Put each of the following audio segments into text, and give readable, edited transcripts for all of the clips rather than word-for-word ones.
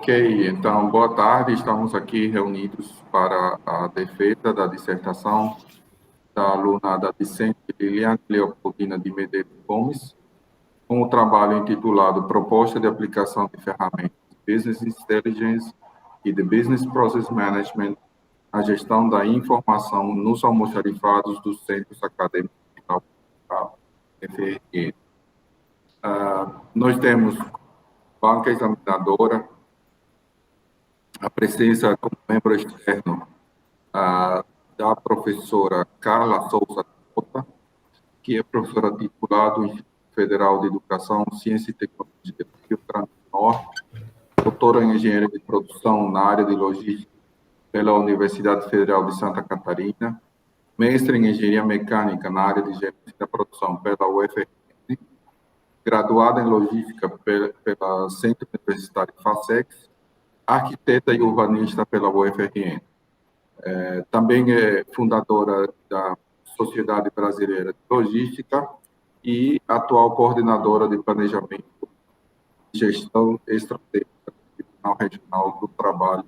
Ok, então, boa tarde. Estamos aqui reunidos para a defesa da dissertação da aluna da discente Liliane Leopoldina de Medeiros Gomes, com o trabalho intitulado Proposta de Aplicação de Ferramentas de Business Intelligence e de Business Process Management à Gestão da Informação nos Almoxarifados dos Centros Acadêmicos da FRN. Nós temos banca examinadora, a presença como membro externo da professora Carla Souza Cota, que é professora titular do Instituto Federal de Educação, Ciência e Tecnologia do Rio Grande do Norte, doutora em Engenharia de Produção na área de Logística pela Universidade Federal de Santa Catarina, mestre em Engenharia Mecânica na área de Gerência da Produção pela UFRN, graduada em Logística pela Centro Universitário FACEX, arquiteta e urbanista pela UFRN. Também é fundadora da Sociedade Brasileira de Logística e atual coordenadora de Planejamento e Gestão Estratégica do Tribunal Regional do Trabalho,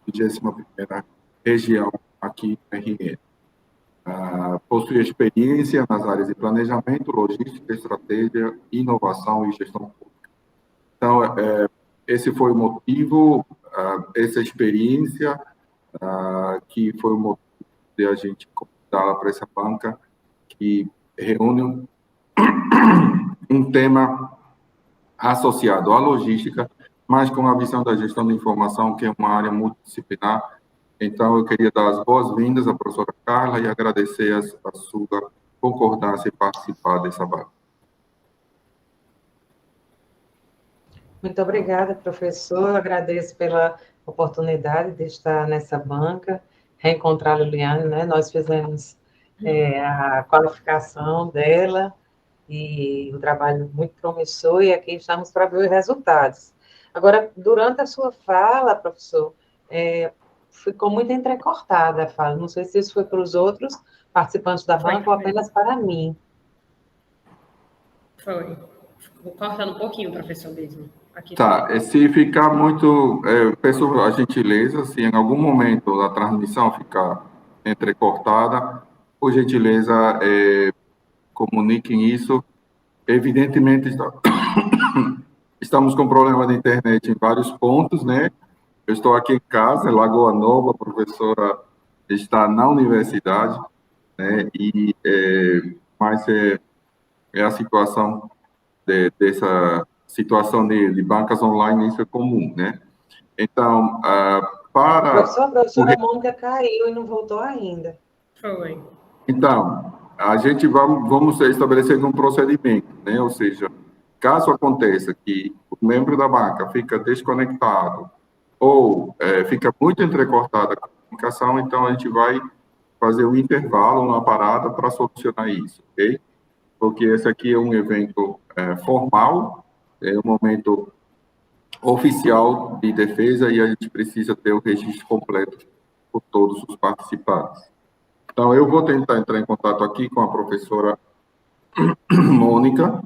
21ª Região, aqui na RN. Possui experiência nas áreas de planejamento, logística, estratégia, inovação e gestão pública. Então, esse foi o motivo, essa experiência, que foi o motivo de a gente convidá-la para essa banca, que reúne um tema associado à logística, mas com a visão da gestão da informação, que é uma área multidisciplinar. Então, eu queria dar as boas-vindas à professora Carla e agradecer a sua concordância em participar dessa banca. Muito obrigada, professor. Agradeço pela oportunidade de estar nessa banca, reencontrar a Liliane, né? Nós fizemos a qualificação dela e o trabalho muito promissor, e aqui estamos para ver os resultados. Agora, durante a sua fala, professor, ficou muito entrecortada a fala. Não sei se isso foi para os outros participantes da banca ou apenas para mim. Foi. Ficou cortando um pouquinho, professor, mesmo. Aqui tá, se ficar muito, peço a gentileza, se em algum momento a transmissão ficar entrecortada, por gentileza, comuniquem isso. Evidentemente, estamos com problema de internet em vários pontos, né? Eu estou aqui em casa, em Lagoa Nova, a professora está na universidade, né? Mas a situação dessa situação de bancas online, isso é comum, né? Então, para... A professora Mônica caiu e não voltou ainda. Foi. Então, a gente vamos estabelecer um procedimento, né? Ou seja, caso aconteça que o membro da banca fica desconectado ou fica muito entrecortada a comunicação, então a gente vai fazer um intervalo, uma parada para solucionar isso, ok? Porque esse aqui é um evento formal, é um momento oficial de defesa e a gente precisa ter o registro completo por todos os participantes. Então, eu vou tentar entrar em contato aqui com a professora Mônica.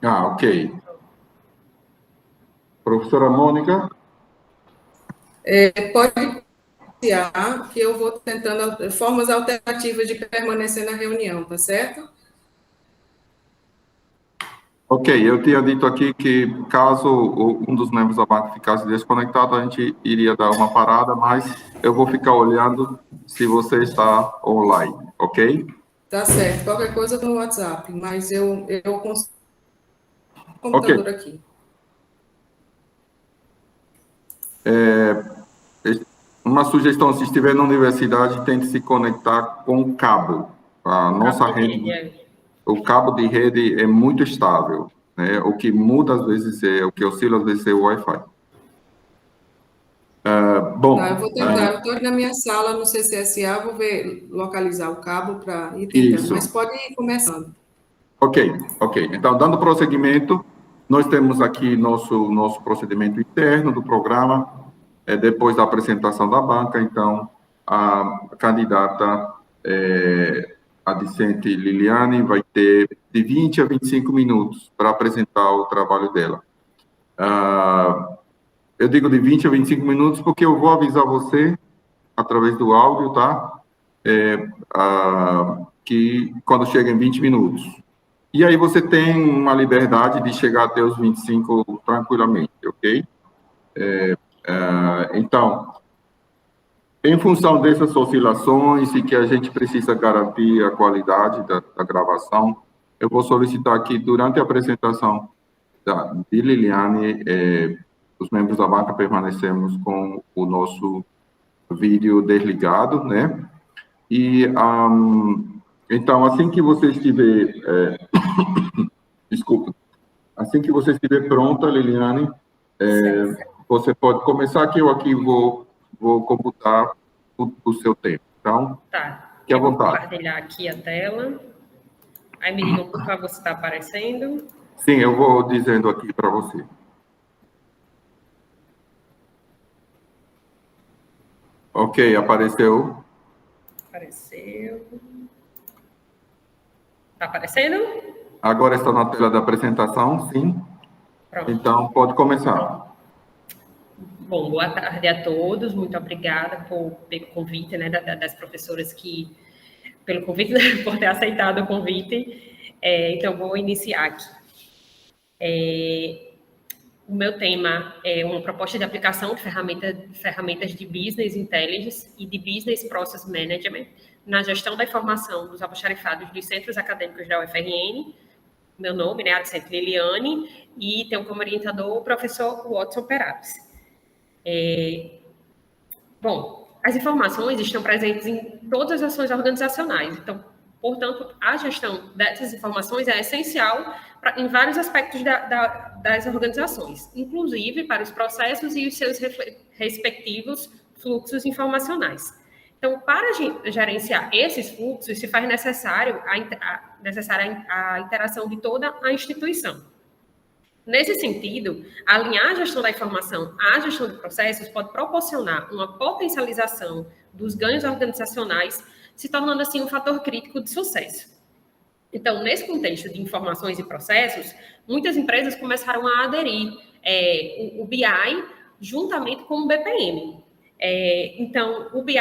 Ok. Professora Mônica? Pode iniciar, que eu vou tentando formas alternativas de permanecer na reunião, tá certo? Ok, eu tinha dito aqui que caso um dos membros da banca ficasse desconectado, a gente iria dar uma parada, mas eu vou ficar olhando se você está online, ok? Tá certo, qualquer coisa no WhatsApp, mas eu consigo o computador aqui. Uma sugestão, se estiver na universidade, tente se conectar com o cabo. A nossa rede, o cabo de rede é muito estável, né? O que muda às vezes o que oscila às vezes é o Wi-Fi. Bom. Tá, eu vou tentar, eu estou na minha sala no CCSA, vou localizar o cabo para ir tentando, Isso. mas pode ir começando. Ok. Então, dando prosseguimento, nós temos aqui nosso procedimento interno do programa. depois da apresentação da banca, então, a candidata, a discente Liliane, vai ter de 20 a 25 minutos para apresentar o trabalho dela. Eu digo de 20 a 25 minutos porque eu vou avisar você, através do áudio, tá? Que quando chega em 20 minutos. E aí você tem uma liberdade de chegar até os 25 tranquilamente, ok? Então, em função dessas oscilações e que a gente precisa garantir a qualidade da gravação, eu vou solicitar aqui, durante a apresentação de Liliane, os membros da banca permanecemos com o nosso vídeo desligado, né? E, então, assim que você estiver... desculpa. Assim que você estiver pronta, Liliane, você pode começar, que eu aqui vou computar o seu tempo. Então, fique à vontade. Vou compartilhar aqui a tela. Aí me digam, por favor, se está aparecendo. Sim, eu vou dizendo aqui para você. Ok, apareceu. Apareceu. Está aparecendo? Agora está na tela da apresentação, sim. Pronto. Então, pode começar. Bom, boa tarde a todos. Muito obrigada pelo convite, né, das professoras pelo convite, por ter aceitado o convite. Então, vou iniciar aqui. O meu tema é uma proposta de aplicação de ferramentas de Business Intelligence e de Business Process Management na gestão da informação dos almoxarifados dos centros acadêmicos da UFRN. Meu nome, né, a docente Liliane, e tenho como orientador o professor Watson Perales. Bom, as informações estão presentes em todas as ações organizacionais, então, portanto, a gestão dessas informações é essencial em vários aspectos das organizações, inclusive para os processos e os seus respectivos fluxos informacionais. Então, para gerenciar esses fluxos, se faz necessária a interação de toda a instituição. Nesse sentido, alinhar a gestão da informação à gestão de processos pode proporcionar uma potencialização dos ganhos organizacionais, se tornando assim um fator crítico de sucesso. Então, nesse contexto de informações e processos, muitas empresas começaram a aderir o BI juntamente com o BPM. Então, o BI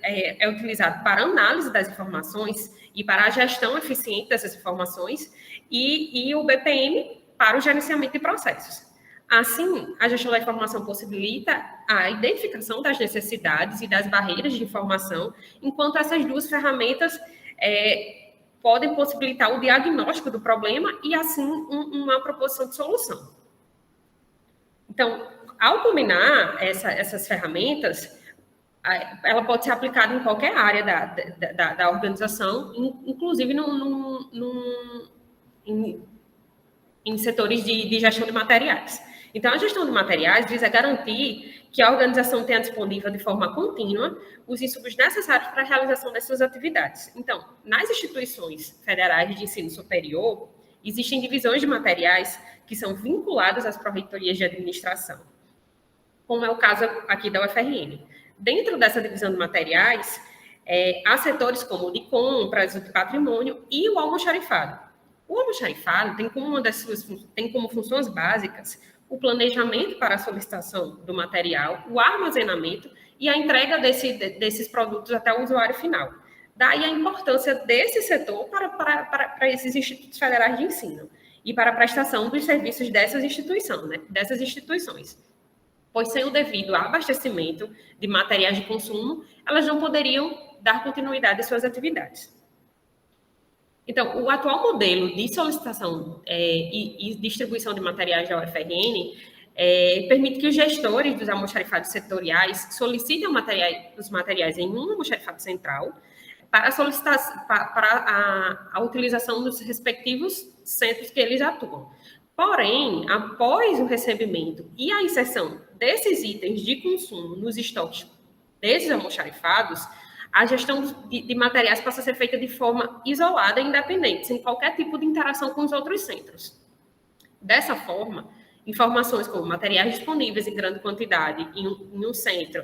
é utilizado para a análise das informações e para a gestão eficiente dessas informações, e o BPM para o gerenciamento de processos. Assim, a gestão da informação possibilita a identificação das necessidades e das barreiras de informação, enquanto essas duas ferramentas podem possibilitar o diagnóstico do problema e, assim, uma proposição de solução. Então, ao combinar essas ferramentas, ela pode ser aplicada em qualquer área da organização, inclusive em setores de gestão de materiais. Então, a gestão de materiais visa garantir que a organização tenha disponível de forma contínua os insumos necessários para a realização das suas atividades. Então, nas instituições federais de ensino superior, existem divisões de materiais que são vinculadas às pró-reitorias de administração, como é o caso aqui da UFRN. Dentro dessa divisão de materiais, há setores como o de compras, o de patrimônio e o almoxarifado. O almoxarifado tem como funções básicas o planejamento para a solicitação do material, o armazenamento e a entrega desses produtos até o usuário final. Daí a importância desse setor para esses institutos federais de ensino e para a prestação dos serviços dessas instituições. Pois sem o devido abastecimento de materiais de consumo, elas não poderiam dar continuidade às suas atividades. Então, o atual modelo de solicitação e distribuição de materiais da UFRN permite que os gestores dos almoxarifados setoriais solicitem os materiais em um almoxarifado central para a utilização dos respectivos centros que eles atuam. Porém, após o recebimento e a inserção desses itens de consumo nos estoques desses almoxarifados, a gestão de materiais passa a ser feita de forma isolada e independente, sem qualquer tipo de interação com os outros centros. Dessa forma, informações como materiais disponíveis em grande quantidade em um centro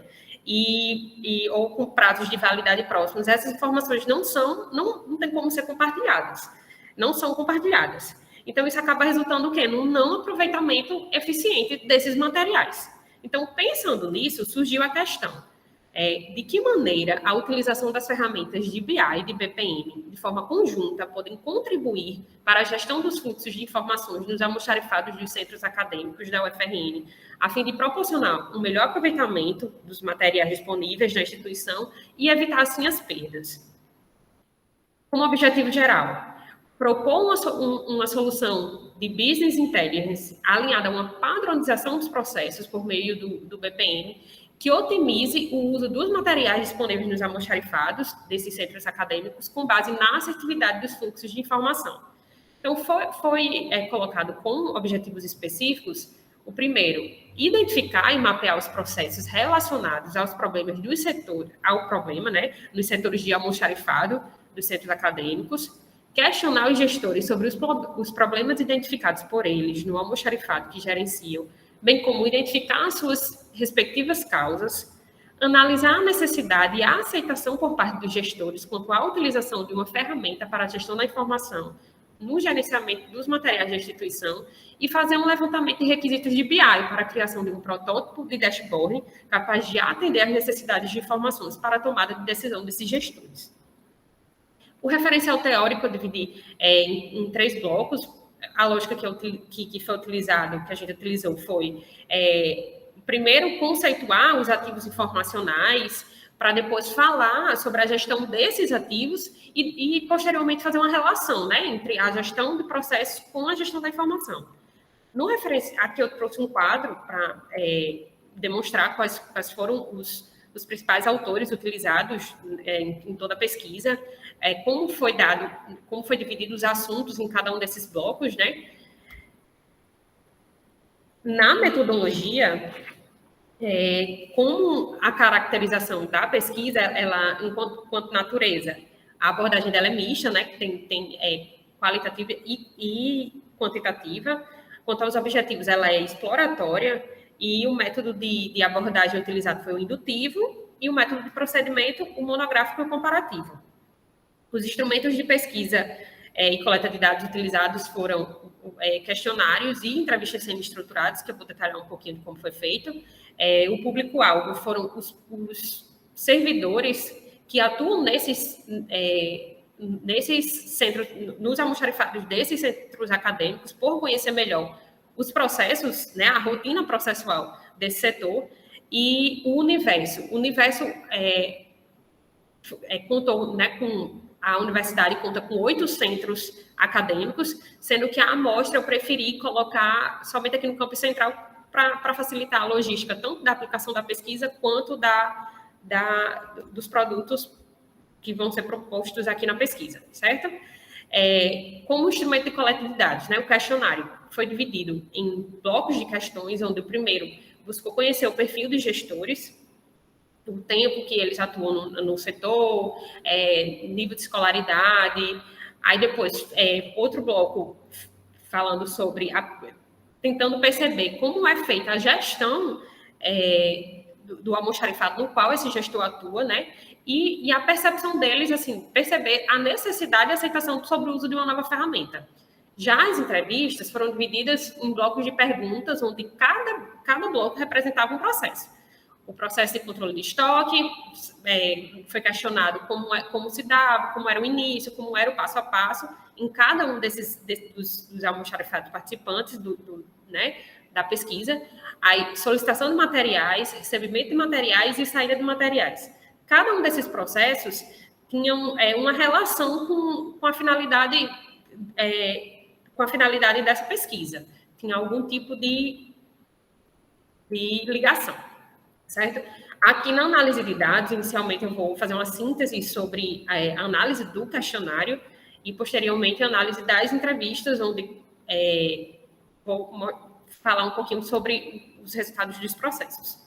ou com prazos de validade próximos, essas informações não tem como ser compartilhadas. Não são compartilhadas. Então, isso acaba resultando o quê? Num não aproveitamento eficiente desses materiais. Então, pensando nisso, surgiu a questão de que maneira a utilização das ferramentas de BI e de BPM, de forma conjunta, podem contribuir para a gestão dos fluxos de informações nos almoxarifados dos centros acadêmicos da UFRN, a fim de proporcionar um melhor aproveitamento dos materiais disponíveis na instituição e evitar, assim, as perdas. Como objetivo geral, propor uma solução de business intelligence alinhada a uma padronização dos processos por meio do BPM, que otimize o uso dos materiais disponíveis nos almoxarifados desses centros acadêmicos com base na assertividade dos fluxos de informação. Então, foi colocado com objetivos específicos, o primeiro, identificar e mapear os processos relacionados aos problemas do setor, nos setores de almoxarifado dos centros acadêmicos, questionar os gestores sobre os problemas identificados por eles no almoxarifado que gerenciam, bem como identificar as suas respectivas causas, analisar a necessidade e a aceitação por parte dos gestores quanto à utilização de uma ferramenta para a gestão da informação no gerenciamento dos materiais da instituição e fazer um levantamento de requisitos de BI para a criação de um protótipo de dashboard capaz de atender às necessidades de informações para a tomada de decisão desses gestores. O referencial teórico eu dividi em 3 blocos. A lógica que foi utilizada, que a gente utilizou, foi, primeiro, conceituar os ativos informacionais, para depois falar sobre a gestão desses ativos e posteriormente, fazer uma relação, né, entre a gestão de processos com a gestão da informação. Aqui eu trouxe um quadro para demonstrar quais foram os principais autores utilizados em toda a pesquisa, como foi dividido os assuntos em cada um desses blocos, né? Na metodologia, como a caracterização da pesquisa, ela, enquanto natureza, a abordagem dela é mista, né? Que tem qualitativa e quantitativa. Quanto aos objetivos, ela é exploratória, e o método de abordagem utilizado foi o indutivo, e o método de procedimento, o monográfico e o comparativo. Os instrumentos de pesquisa e coleta de dados utilizados foram questionários e entrevistas semi-estruturadas, que eu vou detalhar um pouquinho de como foi feito. O público-alvo foram os servidores que atuam nesses centros, nos almoxarifados desses centros acadêmicos, por conhecer melhor os processos, né, a rotina processual desse setor, e o universo. O universo contou, né, a universidade conta com 8 centros acadêmicos, sendo que a amostra eu preferi colocar somente aqui no campus central para facilitar a logística, tanto da aplicação da pesquisa, quanto dos produtos que vão ser propostos aqui na pesquisa, certo? Como instrumento de coleta de dados, né, o questionário foi dividido em blocos de questões, onde o primeiro buscou conhecer o perfil dos gestores, o tempo que eles atuam no setor, nível de escolaridade. Aí depois, outro bloco falando sobre, tentando perceber como é feita a gestão do almoxarifado no qual esse gestor atua, né? E a percepção deles, assim, perceber a necessidade e aceitação sobre o uso de uma nova ferramenta. Já as entrevistas foram divididas em blocos de perguntas, onde cada bloco representava um processo. O processo de controle de estoque foi questionado como se dava, como era o início, como era o passo a passo em cada um dos almoxarifados participantes né, da pesquisa. Aí, solicitação de materiais, recebimento de materiais e saída de materiais. Cada um desses processos tinha uma relação com a finalidade dessa pesquisa. Tinha algum tipo de ligação, certo? Aqui na análise de dados, inicialmente eu vou fazer uma síntese sobre a análise do questionário e, posteriormente, a análise das entrevistas, onde vou falar um pouquinho sobre os resultados dos processos.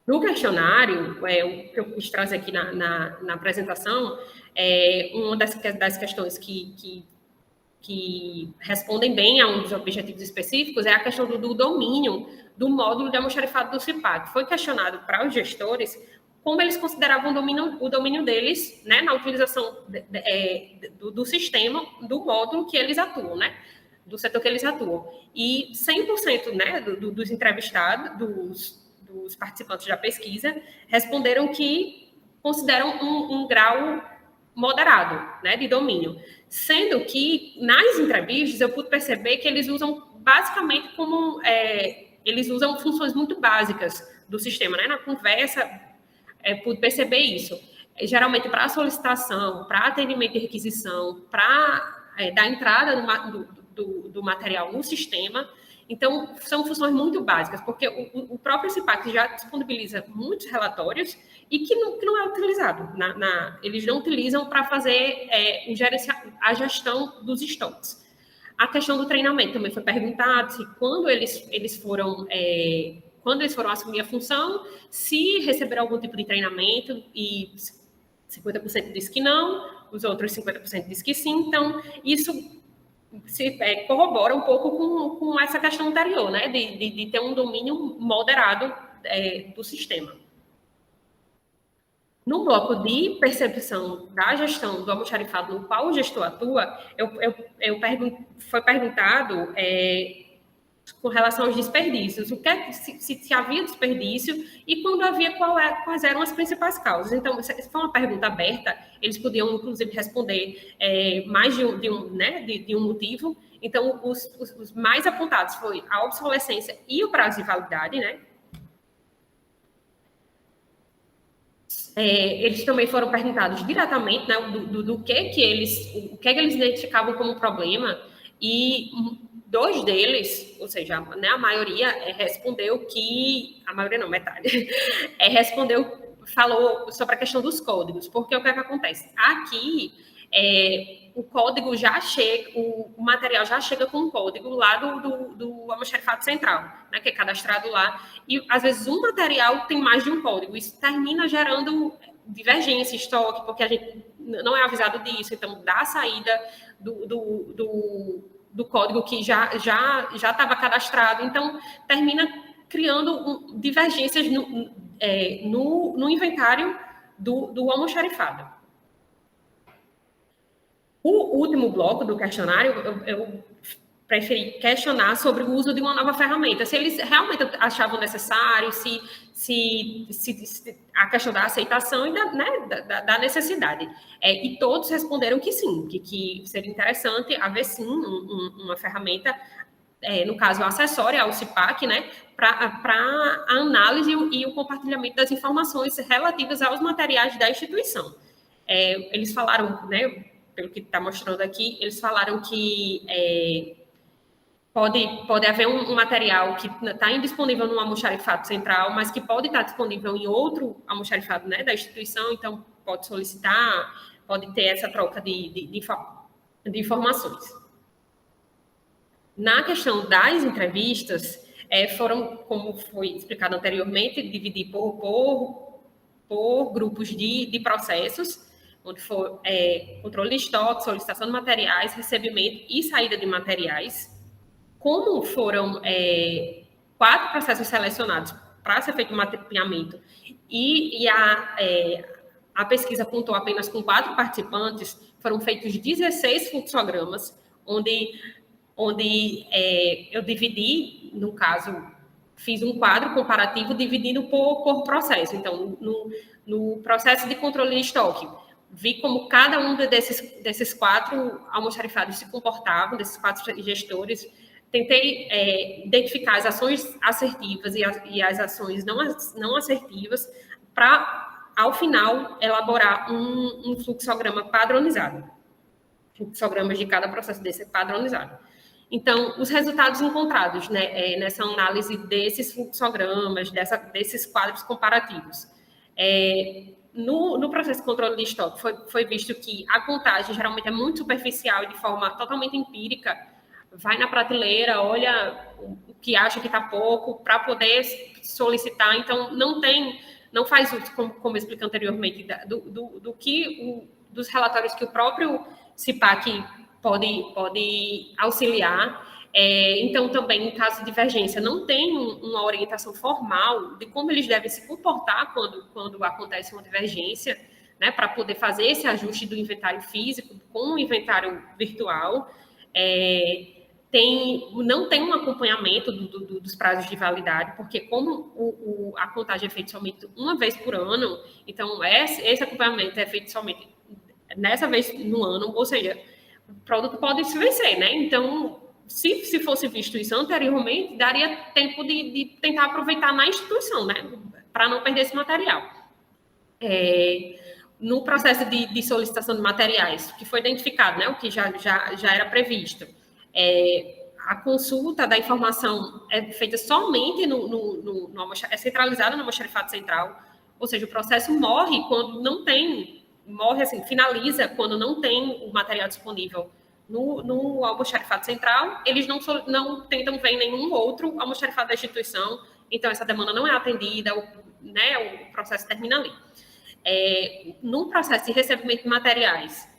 No questionário, o que eu quis trazer aqui na apresentação, uma das questões que que respondem bem a um dos objetivos específicos é a questão do domínio do módulo de almoxarifado do CIPAC. Foi questionado para os gestores como eles consideravam o domínio deles, né, na utilização do sistema, do módulo que eles atuam, né, do setor que eles atuam. E 100%, né, dos entrevistados, dos participantes da pesquisa, responderam que consideram um grau moderado, né, de domínio. Sendo que, nas entrevistas, eu pude perceber que eles usam basicamente como... eles usam funções muito básicas do sistema, né? Na conversa, pude perceber isso. Geralmente, para solicitação, para atendimento e requisição, para dar entrada do material no sistema. Então, são funções muito básicas, porque o próprio CIPAC já disponibiliza muitos relatórios e que não é utilizado. Eles não utilizam para fazer a gestão dos estoques. A questão do treinamento também foi perguntado, se quando eles foram assumir a função, se receberam algum tipo de treinamento, e 50% disse que não, os outros 50% disse que sim. Então, isso corrobora um pouco com essa questão anterior, né, de ter um domínio moderado do sistema. No bloco de percepção da gestão do almoxarifado no qual o gestor atua, foi perguntado com relação aos desperdícios, se havia desperdício e quando havia, quais eram as principais causas. Então, se for uma pergunta aberta, eles podiam, inclusive, responder mais de um motivo. Então, os mais apontados foi a obsolescência e o prazo de validade, né? Eles também foram perguntados diretamente, né, o que eles identificavam como problema, e 2 deles, ou seja, né, a maioria respondeu que... A maioria não, metade. Falou sobre a questão dos códigos, porque o que acontece? Aqui, o código já chega, o material já chega com o código lá do almoxarifado central, né, que é cadastrado lá, e às vezes um material tem mais de um código, isso termina gerando divergência, estoque, porque a gente não é avisado disso, então dá a saída do código que já estava cadastrado, então termina criando divergências no inventário do almoxarifado. O último bloco do questionário, eu preferi questionar sobre o uso de uma nova ferramenta, se eles realmente achavam necessário, se a questão da aceitação e da necessidade. E todos responderam que sim, que seria interessante haver sim uma ferramenta, no caso acessória ao CIPAC, né, para a análise e o compartilhamento das informações relativas aos materiais da instituição. Eles falaram, né, pelo que está mostrando aqui, eles falaram que pode haver um material que está indisponível no almoxarifado central, mas que pode estar disponível em outro almoxarifado, né, da instituição, então pode solicitar, pode ter essa troca de informações. Na questão das entrevistas, foram, como foi explicado anteriormente, dividir por grupos de processos, onde for controle de estoque, solicitação de materiais, recebimento e saída de materiais. Como foram 4 processos selecionados para ser feito um mapeamento e a pesquisa contou apenas com 4 participantes, foram feitos 16 fluxogramas, onde eu dividi, no caso, fiz um quadro comparativo dividindo por processo. Então, no processo de controle de estoque, vi como cada um desses 4 almoxarifados se comportavam, desses 4 gestores. Tentei identificar as ações assertivas e as ações não assertivas para, ao final, elaborar um fluxograma padronizado. Fluxogramas de cada processo desse padronizado. Então, os resultados encontrados, né, nessa análise desses fluxogramas, desses quadros comparativos. No processo de controle de estoque, foi visto que a contagem geralmente é muito superficial e de forma totalmente empírica. Vai na prateleira, olha o que acha que está pouco, para poder solicitar. Então, não faz uso, como eu expliquei anteriormente, dos relatórios que o próprio CIPAC pode auxiliar. Então, também, em caso de divergência, não tem uma orientação formal de como eles devem se comportar quando acontece uma divergência, né, para poder fazer esse ajuste do inventário físico com o inventário virtual. Não tem um acompanhamento dos prazos de validade, porque como a contagem é feita somente uma vez por ano, então esse acompanhamento é feito somente nessa vez no ano, ou seja, o produto pode se vencer, né? Então, se fosse visto isso anteriormente, daria tempo de tentar aproveitar na instituição, né? Para não perder esse material. No processo de solicitação de materiais, que foi identificado, né? O que já era previsto. A consulta da informação é feita somente é centralizada no almoxarifado central, ou seja, o processo morre quando não tem, finaliza quando não tem o material disponível no almoxarifado central, eles não tentam ver nenhum outro almoxarifado da instituição, então essa demanda não é atendida, né, o processo termina ali. No processo de recebimento de materiais,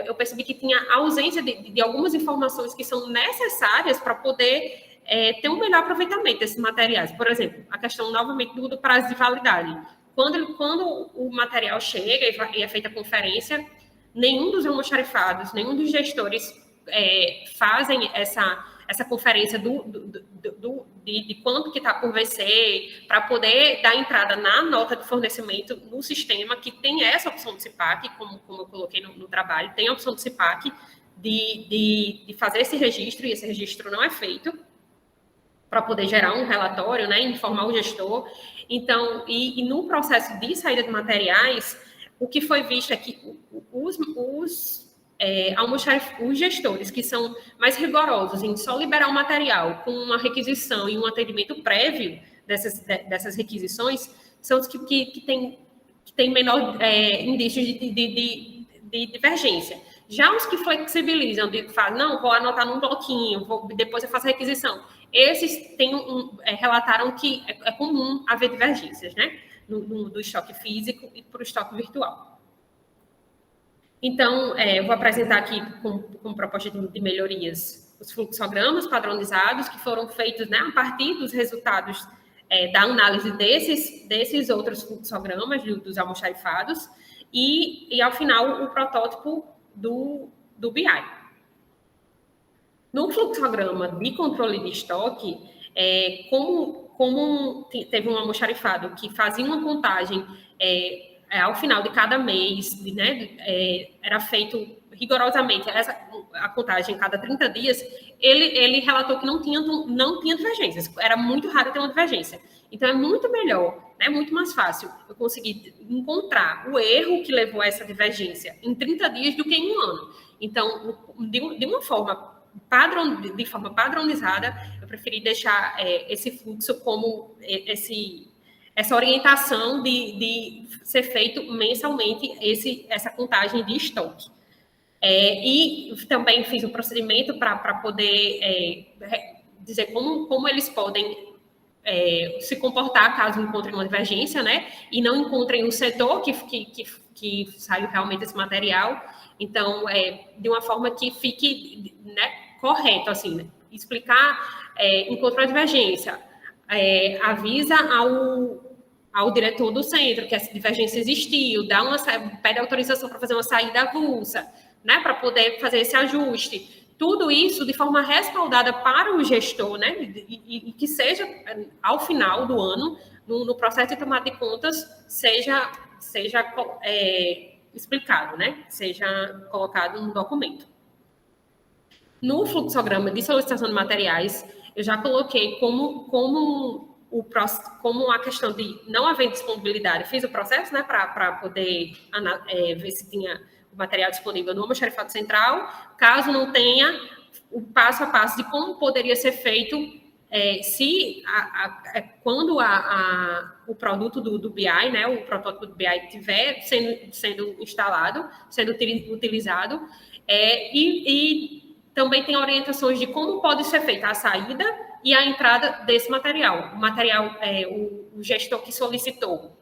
eu percebi que tinha ausência de algumas informações que são necessárias para poder ter um melhor aproveitamento desses materiais. Por exemplo, a questão, novamente, do prazo de validade. Quando o material chega e é feita a conferência, nenhum dos almoxarifados, nenhum dos gestores fazem essa conferência de quanto que está por vencer, para poder dar entrada na nota de fornecimento no sistema, que tem essa opção de CIPAC, como eu coloquei no trabalho, tem a opção de CIPAC de fazer esse registro, e esse registro não é feito, para poder gerar um relatório, né, informar o gestor. Então, e no processo de saída de materiais, o que foi visto é que os gestores que são mais rigorosos em só liberar o material com uma requisição e um atendimento prévio dessas requisições são os que têm menor indício de divergência. Já os que flexibilizam, falam, não, vou anotar num bloquinho, depois eu faço a requisição. Esses relataram que é comum haver divergências, né? Do estoque físico e para o estoque virtual. Então, eu vou apresentar aqui, como proposta de melhorias, os fluxogramas padronizados que foram feitos, né, a partir dos resultados da análise desses outros fluxogramas dos almoxarifados e, ao final, o protótipo do BI. No fluxograma de controle de estoque, como teve um almoxarifado que fazia uma contagem ao final de cada mês, né, era feito rigorosamente a contagem cada 30 dias, ele relatou que não tinha divergências, era muito raro ter uma divergência. Então, é muito melhor, né, muito mais fácil eu conseguir encontrar o erro que levou a essa divergência em 30 dias do que em um ano. Então, de uma forma padronizada, eu preferi deixar esse fluxo como essa orientação de ser feito mensalmente essa contagem de estoque. E também fiz um procedimento para poder dizer como eles podem se comportar caso encontrem uma divergência, né? E não encontrem o setor que saiu realmente esse material. Então, de uma forma que fique, né, correto, assim, né? Explicar, encontrou a divergência, avisa ao diretor do centro que essa divergência existiu, pede autorização para fazer uma saída avulsa, né, para poder fazer esse ajuste. Tudo isso de forma respaldada para o gestor, né, e que seja, ao final do ano, no processo de tomada de contas, seja explicado, né, seja colocado no documento. No fluxograma de solicitação de materiais, eu já coloquei como a questão de não haver disponibilidade, fiz o processo, né, para poder ver se tinha o material disponível no almoxarifado central. Caso não tenha, o passo a passo de como poderia ser feito quando o produto do BI, né, o protótipo do BI estiver sendo instalado, sendo utilizado, e também tem orientações de como pode ser feita a saída e a entrada desse material. O material, o gestor que solicitou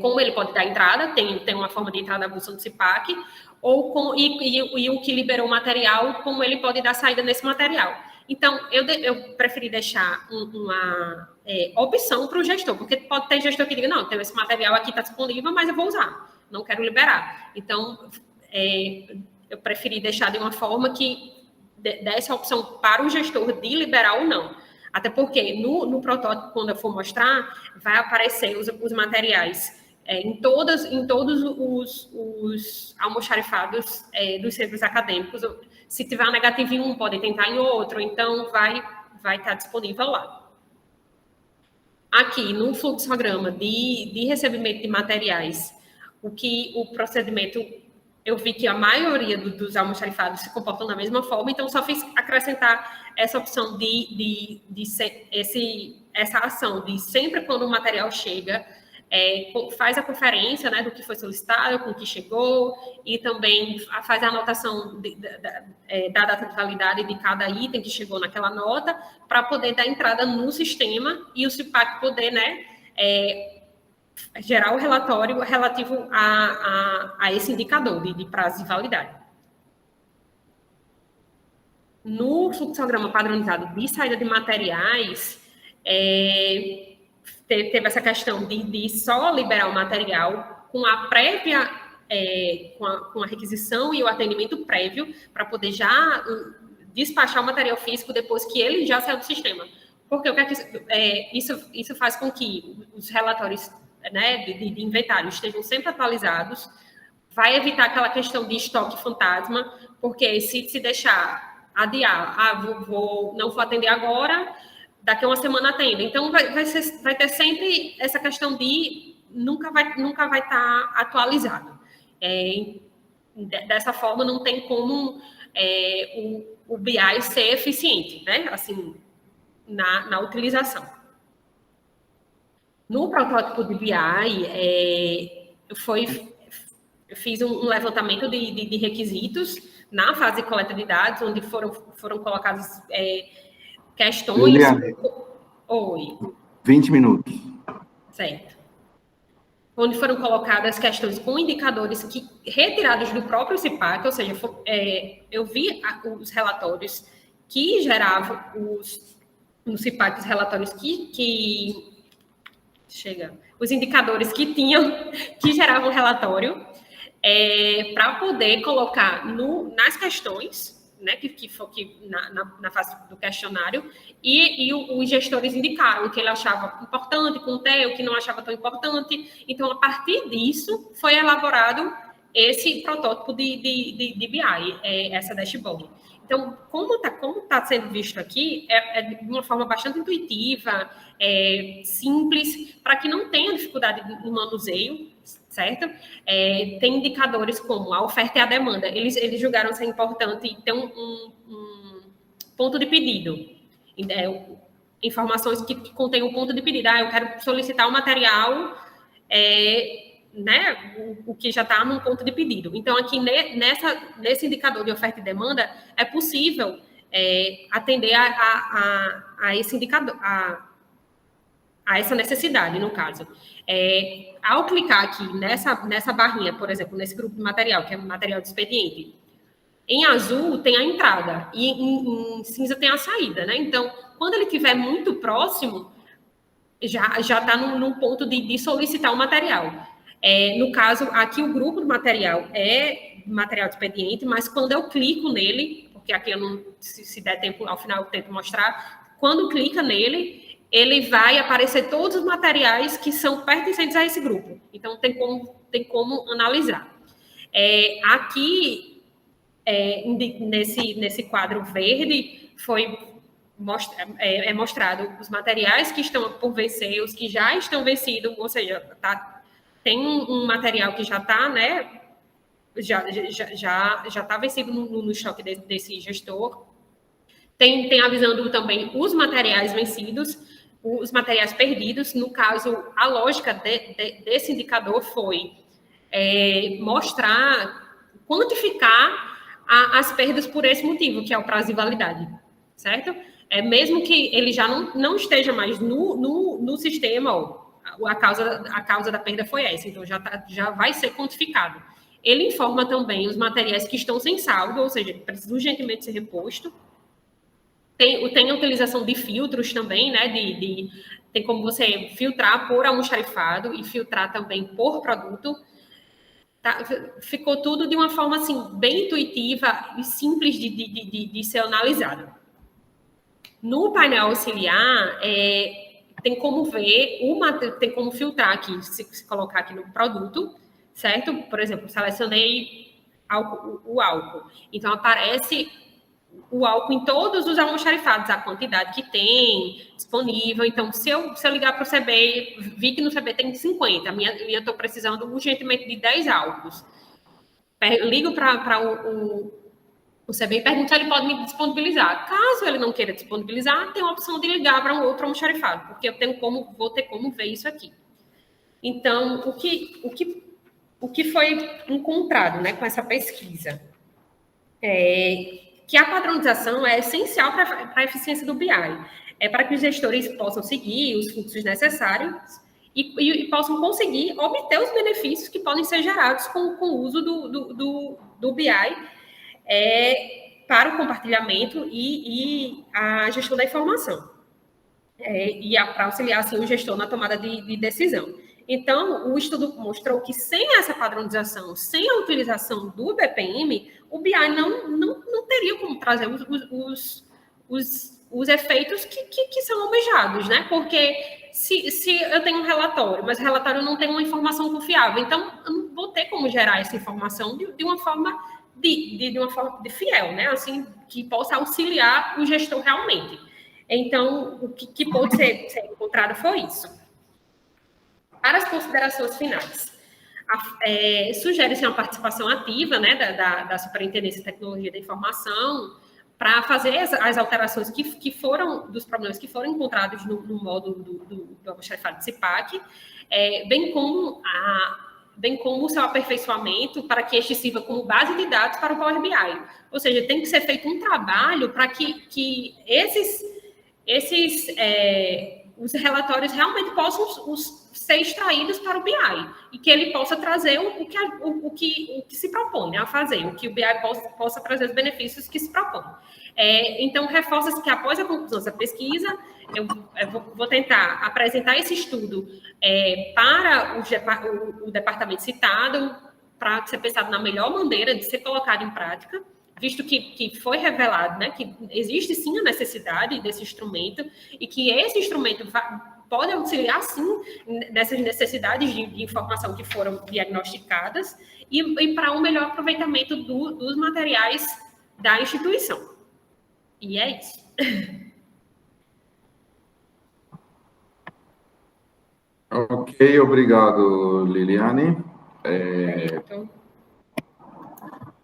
como ele pode dar entrada, tem uma forma de entrada avulsa no CIPAC, e o que liberou o material, como ele pode dar saída nesse material. Então, eu preferi deixar uma opção para o gestor, porque pode ter gestor que diga, não, esse material aqui está disponível, mas eu vou usar, não quero liberar. Então, eu preferi deixar de uma forma que desse a opção para o gestor de liberar ou não. Até porque no protótipo, quando eu for mostrar, vai aparecer os materiais em todos os almoxarifados dos centros acadêmicos. Se tiver negativo em um, pode tentar em outro, então vai estar disponível lá. Aqui, no fluxograma de recebimento de materiais, o procedimento, eu vi que a maioria dos almoxarifados se comportam da mesma forma, então só fiz acrescentar essa opção essa ação de sempre quando o material chega, faz a conferência, né, do que foi solicitado, com o que chegou, e também faz a anotação da data de validade de cada item que chegou naquela nota, para poder dar entrada no sistema e o CIPAC poder, né, gerar o relatório relativo a esse indicador de prazo de validade. No fluxograma padronizado de saída de materiais, teve essa questão de só liberar o material com a prévia, com a requisição e o atendimento prévio, para poder já despachar o material físico depois que ele já saiu do sistema. Porque isso faz com que os relatórios, né, de inventário estejam sempre atualizados, vai evitar aquela questão de estoque fantasma, porque se deixar adiar, não vou atender agora, daqui a uma semana atendo. Então, vai ter sempre essa questão de nunca vai estar atualizado. Dessa forma, não tem como o BI ser eficiente, né? Assim, na utilização. No protótipo de BI, eu fiz um levantamento de requisitos na fase de coleta de dados, onde foram colocadas questões... Liliane, Oi. 20 minutos. Certo. Onde foram colocadas questões com indicadores retirados do próprio CIPAC, ou seja, eu vi os relatórios que geravam no CIPAC, os relatórios os indicadores que geravam relatório, para poder colocar nas questões, né, na fase do questionário, e os gestores indicaram o que ele achava importante com o TEA, o que não achava tão importante. Então, a partir disso, foi elaborado esse protótipo de BI, essa dashboard. Então, como está sendo visto aqui, de uma forma bastante intuitiva, simples, para que não tenha dificuldade no manuseio, certo? Tem indicadores como a oferta e a demanda. Eles julgaram ser importante ter um ponto de pedido. Informações que contêm um ponto de pedido. Eu quero solicitar o material, né, o que já está num ponto de pedido. Então, aqui nesse indicador de oferta e demanda, é possível atender a esse indicador, a essa necessidade, no caso. Ao clicar aqui nessa barrinha, por exemplo, nesse grupo de material, que é material de expediente, em azul tem a entrada e em cinza tem a saída, né? Então, quando ele estiver muito próximo, já está num ponto de solicitar o material. No caso, aqui o grupo do material é material de expediente, mas quando eu clico nele, porque aqui eu não, se der tempo, ao final eu tento mostrar, quando clica nele, ele vai aparecer todos os materiais que são pertencentes a esse grupo. Então, tem como analisar. Aqui, nesse quadro verde, mostrado os materiais que estão por vencer, os que já estão vencidos, ou seja, tem um material que já está, né, já está vencido no estoque desse gestor. Tem avisando também os materiais vencidos, os materiais perdidos. No caso, a lógica desse indicador foi quantificar as perdas por esse motivo, que é o prazo de validade, certo? Mesmo que ele já não esteja mais no sistema, a causa da perda foi essa, então já vai ser quantificado. Ele informa também os materiais que estão sem saldo, ou seja, precisa urgentemente ser reposto. Tem a utilização de filtros também, né? Tem como você filtrar por almoxarifado e filtrar também por produto. Tá? Ficou tudo de uma forma assim, bem intuitiva e simples de ser analisado. No painel auxiliar, tem como ver, tem como filtrar aqui, se colocar aqui no produto, certo? Por exemplo, selecionei o álcool. Então, aparece o álcool em todos os almoxarifados, a quantidade que tem disponível. Então, se eu ligar para o CB, vi que no CB tem 50, eu estou precisando urgentemente de 10 álcools. Ligo para o CB e pergunto se ele pode me disponibilizar. Caso ele não queira disponibilizar, tem a opção de ligar para um outro almoxarifado, porque vou ter como ver isso aqui. Então, o que foi encontrado, né, com essa pesquisa? Que a padronização é essencial para a eficiência do BI. É para que os gestores possam seguir os fluxos necessários e possam conseguir obter os benefícios que podem ser gerados com o uso do BI para o compartilhamento e a gestão da informação. Para auxiliar assim, o gestor na tomada de decisão. Então, o estudo mostrou que sem essa padronização, sem a utilização do BPM, o BI não teria como trazer os efeitos que são almejados, né? Porque se eu tenho um relatório, mas o relatório não tem uma informação confiável, então eu não vou ter como gerar essa informação de uma forma fiel, né? Assim, que possa auxiliar o gestor realmente. Então, o que pode ser encontrado foi isso. Para as considerações finais, sugere-se uma participação ativa, né, da Superintendência de Tecnologia da Informação para fazer as alterações que foram, dos problemas que foram encontrados no módulo do almoxarifado de CIPAC, bem como o seu aperfeiçoamento para que este sirva como base de dados para o Power BI. Ou seja, tem que ser feito um trabalho para que os relatórios realmente possam ser extraídos para o BI e que ele possa trazer o que se propõe, né, a fazer, o que o BI possa trazer os benefícios que se propõe. Então, reforça-se que após a conclusão dessa pesquisa, eu vou tentar apresentar esse estudo para o departamento citado, para ser pensado na melhor maneira de ser colocado em prática, visto que foi revelado, né, que existe sim a necessidade desse instrumento e que esse instrumento pode auxiliar sim nessas necessidades de informação que foram diagnosticadas e para um melhor aproveitamento dos materiais da instituição. E é isso. Ok, obrigado, Liliane. Então,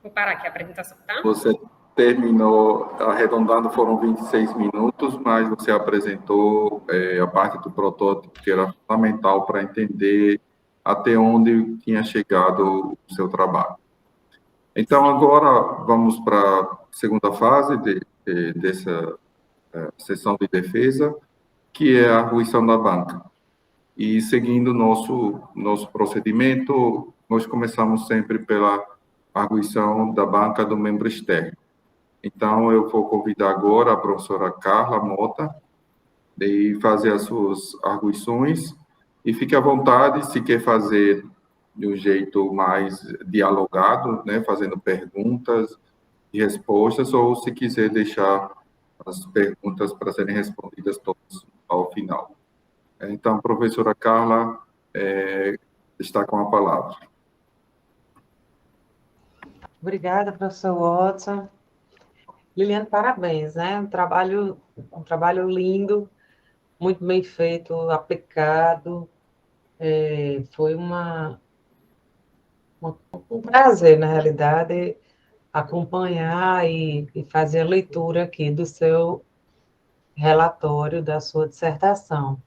vou parar aqui a apresentação, tá? Você terminou, arredondando, foram 26 minutos, mas você apresentou a parte do protótipo, que era fundamental para entender até onde tinha chegado o seu trabalho. Então, agora, vamos para a segunda fase dessa sessão de defesa, que é a arguição da banca. E, seguindo nosso procedimento, nós começamos sempre pela arguição da banca do membro externo. Então, eu vou convidar agora a professora Carla Mota de fazer as suas arguições e fique à vontade se quer fazer de um jeito mais dialogado, né, fazendo perguntas e respostas, ou se quiser deixar as perguntas para serem respondidas todas ao final. Então, professora Carla está com a palavra. Obrigada, professor Watson. Liliane, parabéns, né? Um trabalho lindo, muito bem feito, aplicado. Foi um prazer, na realidade, acompanhar e fazer a leitura aqui do seu relatório, da sua dissertação.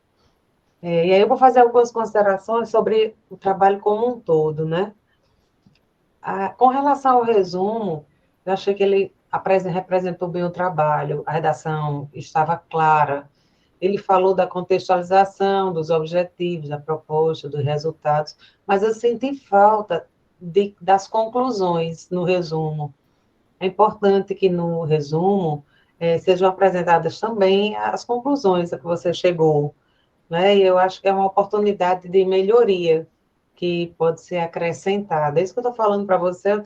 E aí eu vou fazer algumas considerações sobre o trabalho como um todo, né? Com relação ao resumo, eu achei que ele representou bem o trabalho, a redação estava clara, ele falou da contextualização, dos objetivos, da proposta, dos resultados, mas eu senti falta das conclusões no resumo. É importante que no resumo sejam apresentadas também as conclusões a que você chegou, né? E eu acho que é uma oportunidade de melhoria que pode ser acrescentada. É isso que eu estou falando para você, eu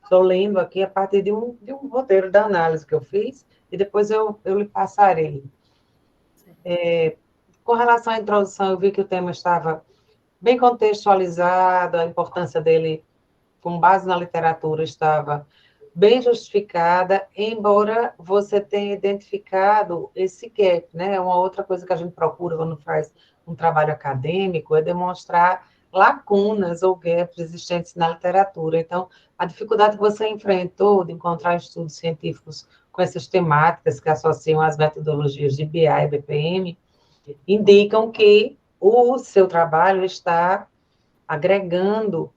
estou lendo aqui a partir de um roteiro da análise que eu fiz, e depois eu lhe passarei. Com relação à introdução, eu vi que o tema estava bem contextualizado, a importância dele, com base na literatura, estava bem justificada, embora você tenha identificado esse gap, né? Uma outra coisa que a gente procura quando faz um trabalho acadêmico é demonstrar lacunas ou gaps existentes na literatura. Então, a dificuldade que você enfrentou de encontrar estudos científicos com essas temáticas que associam as metodologias de BI e BPM, indicam que o seu trabalho está agregando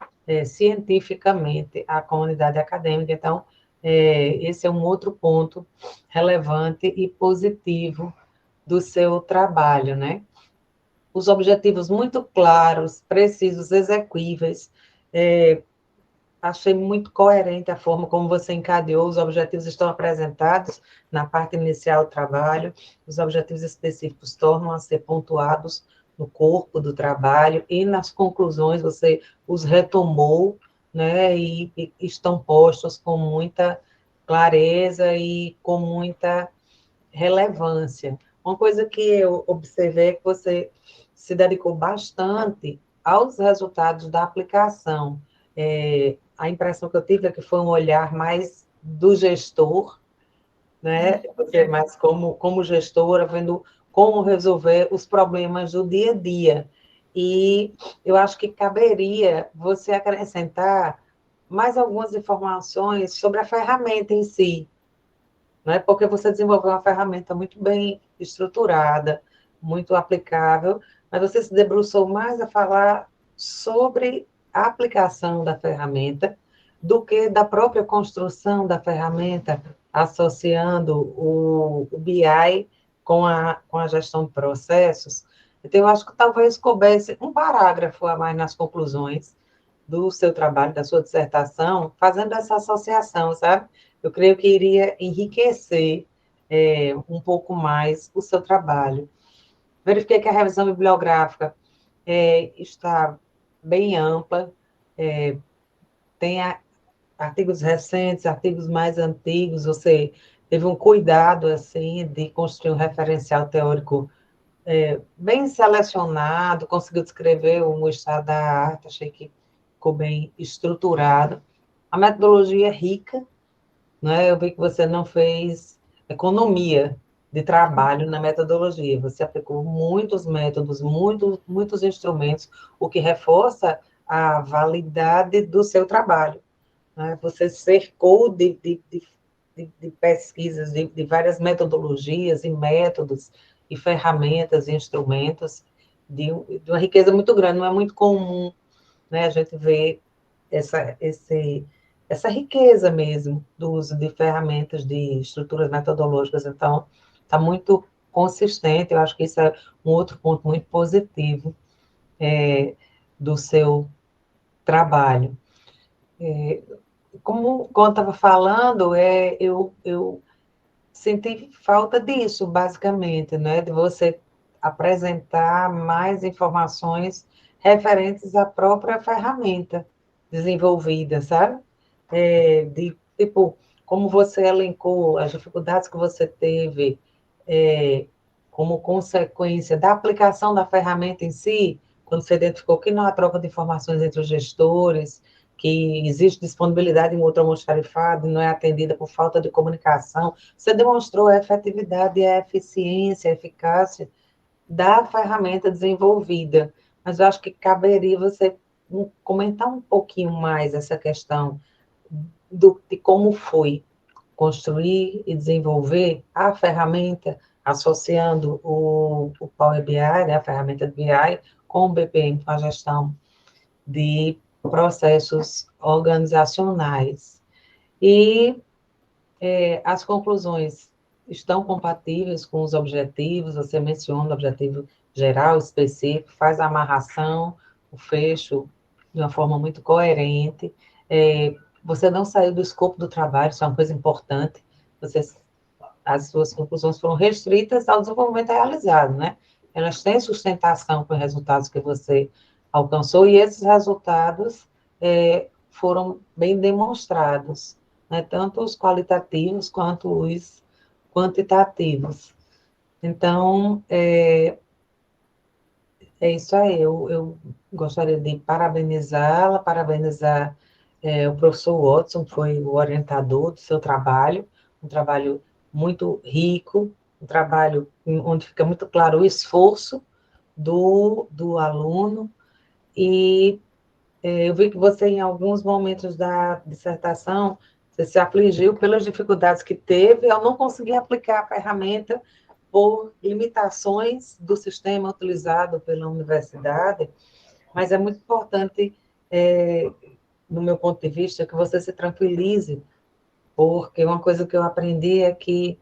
cientificamente à comunidade acadêmica. Então, esse é um outro ponto relevante e positivo do seu trabalho, né? Os objetivos muito claros, precisos, exequíveis. Achei muito coerente a forma como você encadeou, os objetivos estão apresentados na parte inicial do trabalho, os objetivos específicos tornam a ser pontuados no corpo do trabalho, e nas conclusões você os retomou, né, e estão postos com muita clareza e com muita relevância. Uma coisa que eu observei é que você se dedicou bastante aos resultados da aplicação. A impressão que eu tive é que foi um olhar mais do gestor, né? Você mais como gestora, vendo como resolver os problemas do dia a dia. E eu acho que caberia você acrescentar mais algumas informações sobre a ferramenta em si, né? Porque você desenvolveu uma ferramenta muito bem estruturada, muito aplicável, mas você se debruçou mais a falar sobre a aplicação da ferramenta do que da própria construção da ferramenta, associando o BI com a gestão de processos. Então, eu acho que talvez coubesse um parágrafo a mais nas conclusões do seu trabalho, da sua dissertação, fazendo essa associação, sabe? Eu creio que iria enriquecer um pouco mais o seu trabalho. Verifiquei que a revisão bibliográfica está bem ampla, tem artigos recentes, artigos mais antigos, você teve um cuidado, assim, de construir um referencial teórico bem selecionado, conseguiu descrever o estado da arte, achei que ficou bem estruturado. A metodologia é rica, né? Eu vi que você não fez economia de trabalho na metodologia, você aplicou muitos métodos, muitos instrumentos, o que reforça a validade do seu trabalho, né? Você cercou de pesquisas, de várias metodologias e métodos, e ferramentas e instrumentos de uma riqueza muito grande. Não é muito comum, né, a gente ver essa riqueza mesmo do uso de ferramentas, de estruturas metodológicas. Então, está muito consistente. Eu acho que isso é um outro ponto muito positivo do seu trabalho. Como eu estava falando, eu senti falta disso, basicamente, né? De você apresentar mais informações referentes à própria ferramenta desenvolvida, sabe? Tipo, como você elencou as dificuldades que você teve como consequência da aplicação da ferramenta em si, quando você identificou que não há troca de informações entre os gestores, que existe disponibilidade em outro almoxarifado e não é atendida por falta de comunicação, você demonstrou a efetividade e a eficiência, a eficácia da ferramenta desenvolvida. Mas eu acho que caberia você comentar um pouquinho mais essa questão de como foi construir e desenvolver a ferramenta, associando o Power BI, né, a ferramenta de BI, com o BPM, com a gestão de processos organizacionais. E as conclusões estão compatíveis com os objetivos, você menciona o objetivo geral, específico, faz a amarração, o fecho de uma forma muito coerente, você não saiu do escopo do trabalho, isso é uma coisa importante, as suas conclusões foram restritas ao desenvolvimento realizado, né? Elas têm sustentação com os resultados que você alcançou, e esses resultados foram bem demonstrados, né? Tanto os qualitativos quanto os quantitativos. Então, é isso aí, eu gostaria de parabenizá-la, parabenizar o professor Watson, que foi o orientador do seu trabalho, um trabalho muito rico, um trabalho onde fica muito claro o esforço do aluno, e eu vi que você, em alguns momentos da dissertação, você se afligiu pelas dificuldades que teve ao não conseguir aplicar a ferramenta por limitações do sistema utilizado pela universidade, mas é muito importante, no meu ponto de vista, que você se tranquilize, porque uma coisa que eu aprendi é que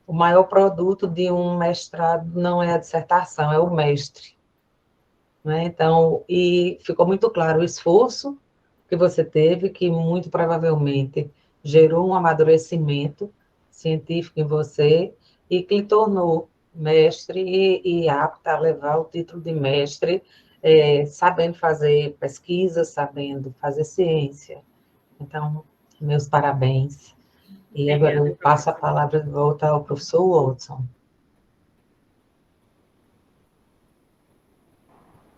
o maior produto de um mestrado não é a dissertação, é o mestre. Né? Então, e ficou muito claro o esforço que você teve, que muito provavelmente gerou um amadurecimento científico em você e que lhe tornou mestre e apta a levar o título de mestre, sabendo fazer pesquisa, sabendo fazer ciência. Então, meus parabéns. E agora eu passo a palavra de volta ao professor Watson.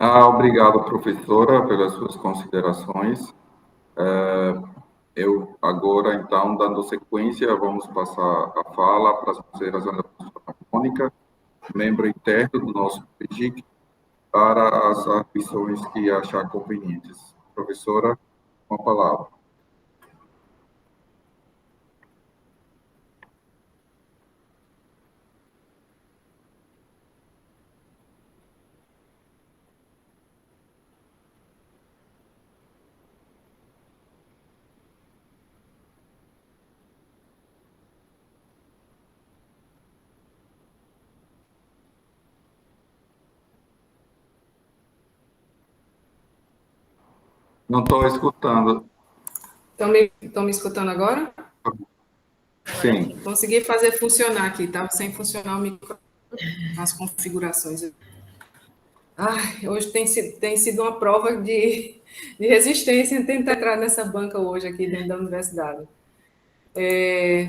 Obrigado, professora, pelas suas considerações. Eu agora, então, dando sequência, vamos passar a fala para as parceiras Ana Mônica, membro interno do nosso PGIC, para as atribuições que achar convenientes. Professora, com a palavra. Não estou escutando. Estão me escutando agora? Sim. Consegui fazer funcionar aqui, estava sem funcionar o microfone, as configurações. Hoje tem sido uma prova de resistência em tentar entrar nessa banca hoje aqui dentro da universidade.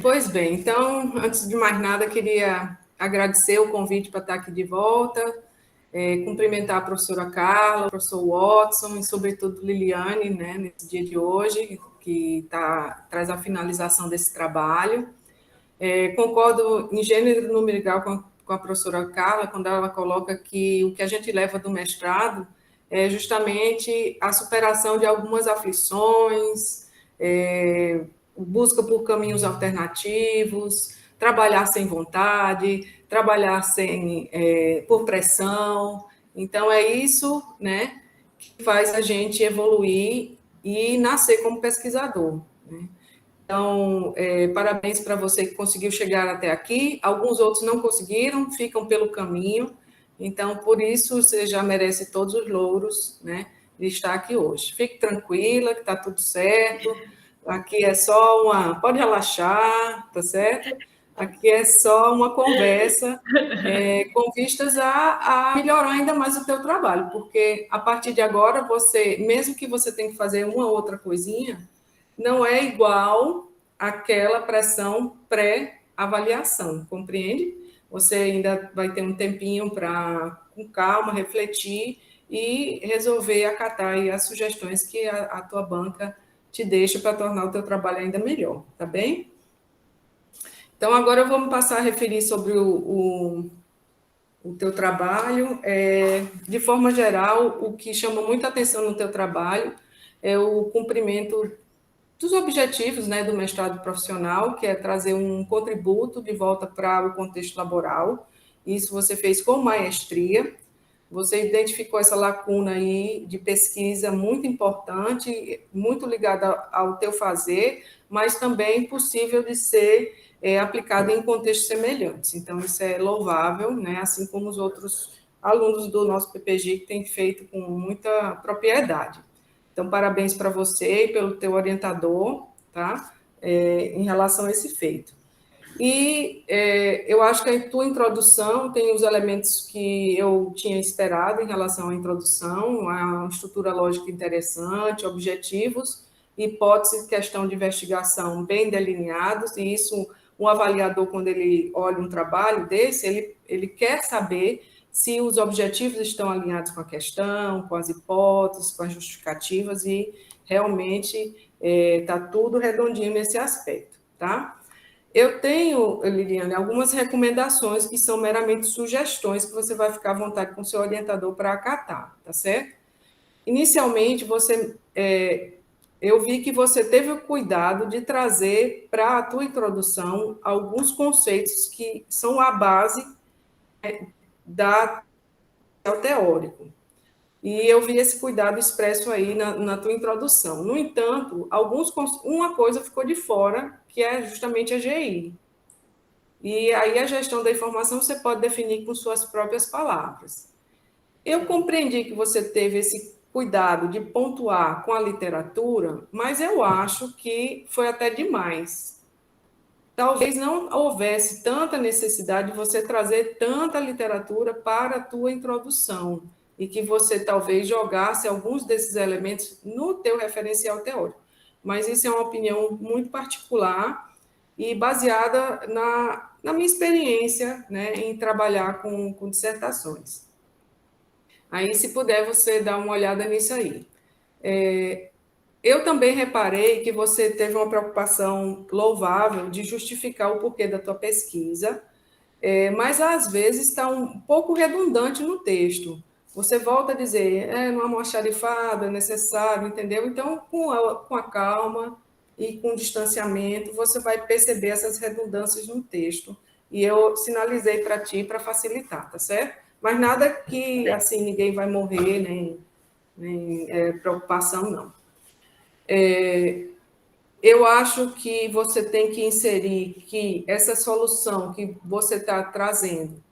Pois bem, então, antes de mais nada, queria agradecer o convite para estar aqui de volta, cumprimentar a professora Carla, o professor Watson e, sobretudo, Liliane, né, nesse dia de hoje, que traz a finalização desse trabalho. Concordo em gênero e número igual com a professora Carla, quando ela coloca que o que a gente leva do mestrado é justamente a superação de algumas aflições, busca por caminhos alternativos, trabalhar sem vontade, trabalhar por pressão. Então, é isso, né, que faz a gente evoluir e nascer como pesquisador, né? Então, parabéns para você que conseguiu chegar até aqui. Alguns outros não conseguiram, ficam pelo caminho. Então, por isso, você já merece todos os louros, né, de estar aqui hoje. Fique tranquila, que está tudo certo. Aqui é só pode relaxar, tá certo? Aqui é só uma conversa com vistas a melhorar ainda mais o teu trabalho, porque a partir de agora, mesmo que você tenha que fazer uma outra coisinha, não é igual àquela pressão pré-avaliação, compreende? Você ainda vai ter um tempinho para, com calma, refletir e resolver acatar aí as sugestões que a tua banca te deixa para tornar o teu trabalho ainda melhor, tá bem? Então, agora eu vou me passar a referir sobre o teu trabalho. De forma geral, o que chama muita atenção no teu trabalho é o cumprimento dos objetivos, né, do mestrado profissional, que é trazer um contributo de volta para o contexto laboral. Isso você fez com maestria. Você identificou essa lacuna aí de pesquisa muito importante, muito ligada ao teu fazer, mas também possível de ser aplicada em contextos semelhantes. Então, isso é louvável, né? Assim como os outros alunos do nosso PPG que têm feito com muita propriedade. Então, parabéns para você e pelo teu orientador, tá? Em relação a esse feito. E eu acho que a tua introdução tem os elementos que eu tinha esperado em relação à introdução, uma estrutura lógica interessante, objetivos, hipótese, questão de investigação bem delineados, e isso, um avaliador, quando ele olha um trabalho desse, ele quer saber se os objetivos estão alinhados com a questão, com as hipóteses, com as justificativas, e realmente está tudo redondinho nesse aspecto, tá? Eu tenho, Liliane, algumas recomendações que são meramente sugestões que você vai ficar à vontade com o seu orientador para acatar, tá certo? Inicialmente, eu vi que você teve o cuidado de trazer para a tua introdução alguns conceitos que são a base do teórico. E eu vi esse cuidado expresso aí na tua introdução. No entanto, uma coisa ficou de fora, que é justamente a GI. E aí a gestão da informação você pode definir com suas próprias palavras. Eu compreendi que você teve esse cuidado de pontuar com a literatura, mas eu acho que foi até demais. Talvez não houvesse tanta necessidade de você trazer tanta literatura para a tua introdução e que você talvez jogasse alguns desses elementos no teu referencial teórico. Mas isso é uma opinião muito particular e baseada na minha experiência, né, em trabalhar com dissertações. Aí, se puder, você dá uma olhada nisso aí. Eu também reparei que você teve uma preocupação louvável de justificar o porquê da tua pesquisa, mas às vezes está um pouco redundante no texto. Você volta a dizer, não é almoxarifado, é necessário, entendeu? Então, com a calma e com distanciamento, você vai perceber essas redundâncias no texto. E eu sinalizei para ti para facilitar, tá certo? Mas nada que, assim, ninguém vai morrer, nem preocupação, não. Eu acho que você tem que inserir que essa solução que você está trazendo,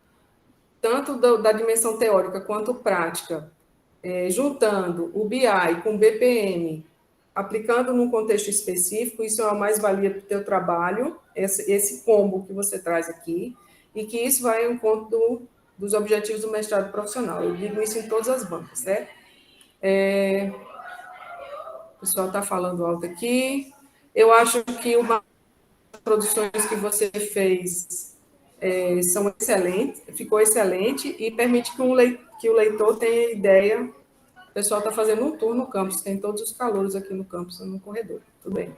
tanto da dimensão teórica quanto prática, juntando o BI com o BPM, aplicando num contexto específico, isso é uma mais-valia para o teu trabalho, esse combo que você traz aqui, e que isso vai ao encontro dos objetivos do mestrado profissional. Eu digo isso em todas as bancas, certo? O pessoal está falando alto aqui. Eu acho que as produções que você fez são excelentes, ficou excelente e permite que o leitor tenha ideia. O pessoal está fazendo um tour no campus, tem todos os calouros aqui no campus, no corredor. Tudo bem.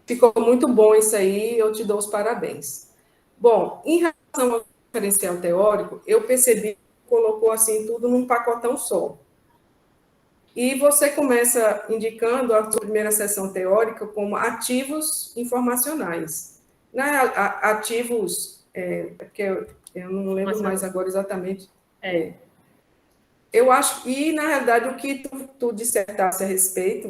Ficou muito bom isso aí, eu te dou os parabéns. Bom, em relação ao referencial teórico, eu percebi que colocou assim tudo num pacotão só. E você começa indicando a sua primeira sessão teórica como ativos informacionais. Ativos, porque eu não lembro mais agora exatamente. Eu acho que, na realidade, o que tu dissertaste a respeito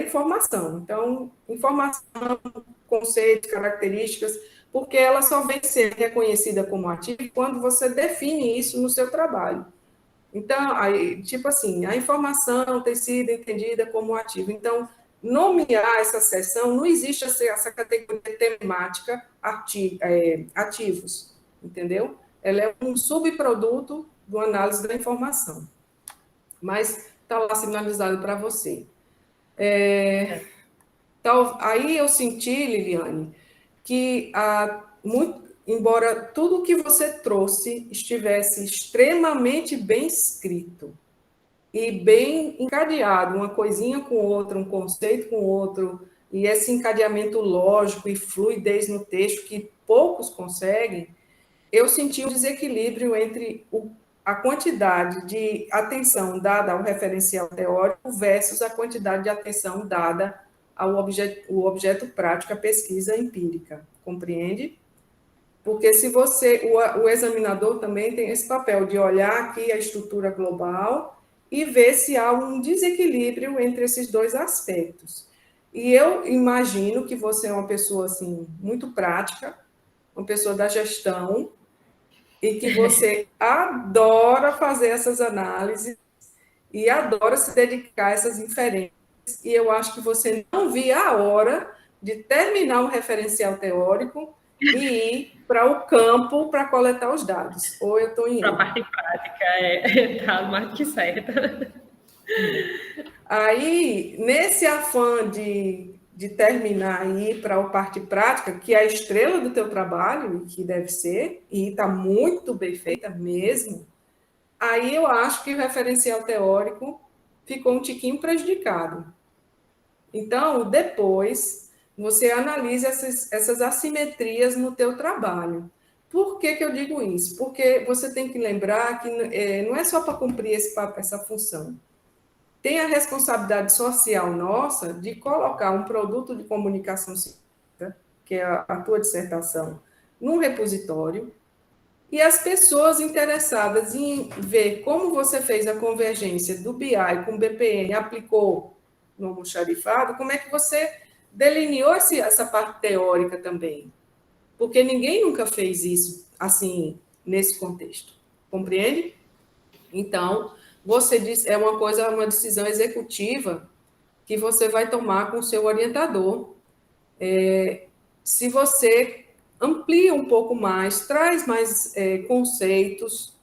informação. Então, informação, conceitos, características, porque ela só vem ser reconhecida como ativo quando você define isso no seu trabalho. Então, aí, tipo assim, a informação tem sido entendida como ativo. Então, nomear essa seção, não existe essa categoria temática ativos, entendeu? Ela é um subproduto do análise da informação. Mas está lá sinalizado para você. Aí eu senti, Liliane, que embora tudo que você trouxe estivesse extremamente bem escrito e bem encadeado, uma coisinha com outra, um conceito com outro, e esse encadeamento lógico e fluidez no texto que poucos conseguem, eu senti um desequilíbrio entre a quantidade de atenção dada ao referencial teórico versus a quantidade de atenção dada ao objeto prático, à pesquisa empírica. Compreende? Porque se você, o examinador também tem esse papel de olhar aqui a estrutura global e ver se há um desequilíbrio entre esses dois aspectos. E eu imagino que você é uma pessoa assim muito prática, uma pessoa da gestão, e que você adora fazer essas análises e adora se dedicar a essas inferências. E eu acho que você não via a hora de terminar o referencial teórico e ir para o campo para coletar os dados. Ou eu estou em Para a erro? parte prática, tá mais que certa. Aí, nesse afã de terminar e ir para a parte prática, que é a estrela do teu trabalho, e que deve ser, e está muito bem feita mesmo, aí eu acho que o referencial teórico ficou um tiquinho prejudicado. Então, depois, você analisa essas assimetrias no teu trabalho. Por que eu digo isso? Porque você tem que lembrar que não é só para cumprir essa função. Tem a responsabilidade social nossa de colocar um produto de comunicação científica, que é a tua dissertação, num repositório, e as pessoas interessadas em ver como você fez a convergência do BI com o BPN, aplicou no almoxarifado, como é que você delineou essa parte teórica também. Porque ninguém nunca fez isso assim, nesse contexto. Compreende? Então, você diz, é uma decisão executiva que você vai tomar com o seu orientador. Se você amplia um pouco mais, traz mais conceitos,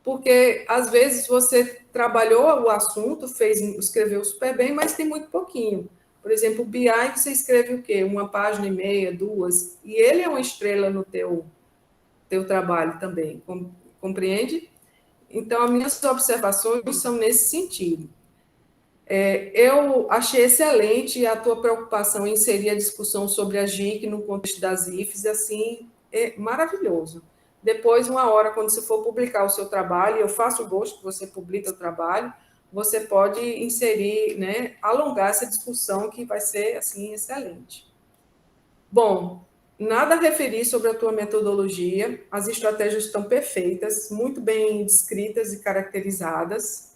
porque às vezes você trabalhou o assunto, escreveu super bem, mas tem muito pouquinho. Por exemplo, o BI, você escreve o quê? 1,5 páginas, 2, e ele é uma estrela no teu trabalho também, compreende? Então, as minhas observações são nesse sentido. Eu achei excelente a tua preocupação em inserir a discussão sobre a GIC no contexto das IFES, assim, é maravilhoso. Depois, uma hora, quando você for publicar o seu trabalho, eu faço gosto que você publique o trabalho, você pode inserir, né, alongar essa discussão que vai ser, assim, excelente. Bom, nada a referir sobre a tua metodologia, as estratégias estão perfeitas, muito bem descritas e caracterizadas.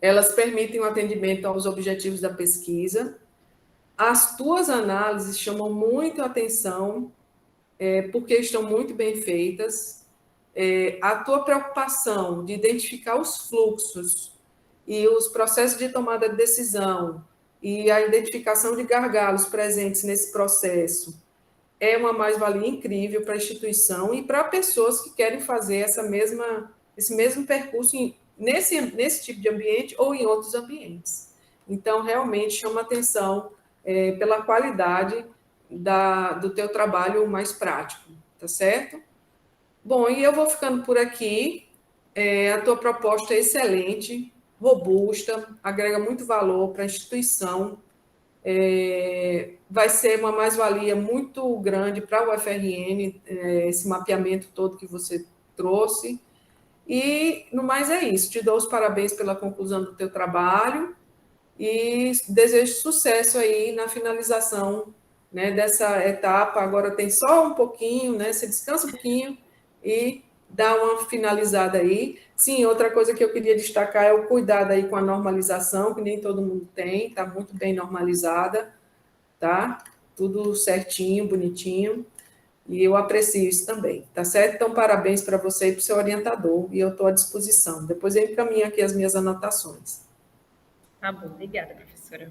Elas permitem o atendimento aos objetivos da pesquisa. As tuas análises chamam muito a atenção, porque estão muito bem feitas. A tua preocupação de identificar os fluxos e os processos de tomada de decisão e a identificação de gargalos presentes nesse processo é uma mais-valia incrível para a instituição e para pessoas que querem fazer esse mesmo percurso nesse tipo de ambiente ou em outros ambientes. Então, realmente chama atenção pela qualidade do teu trabalho mais prático, tá certo? Bom, e eu vou ficando por aqui. A tua proposta é excelente, robusta, agrega muito valor para a instituição, vai ser uma mais-valia muito grande para o UFRN, esse mapeamento todo que você trouxe. E, no mais, é isso. Te dou os parabéns pela conclusão do teu trabalho e desejo sucesso aí na finalização, né, dessa etapa. Agora tem só um pouquinho, né? Você descansa um pouquinho e dá uma finalizada aí. Sim, outra coisa que eu queria destacar é o cuidado aí com a normalização, que nem todo mundo tem, está muito bem normalizada, tá? Tudo certinho, bonitinho. E eu aprecio isso também, tá certo? Então, parabéns para você e para o seu orientador, e eu estou à disposição. Depois eu encaminho aqui as minhas anotações. Tá bom, obrigada, professora.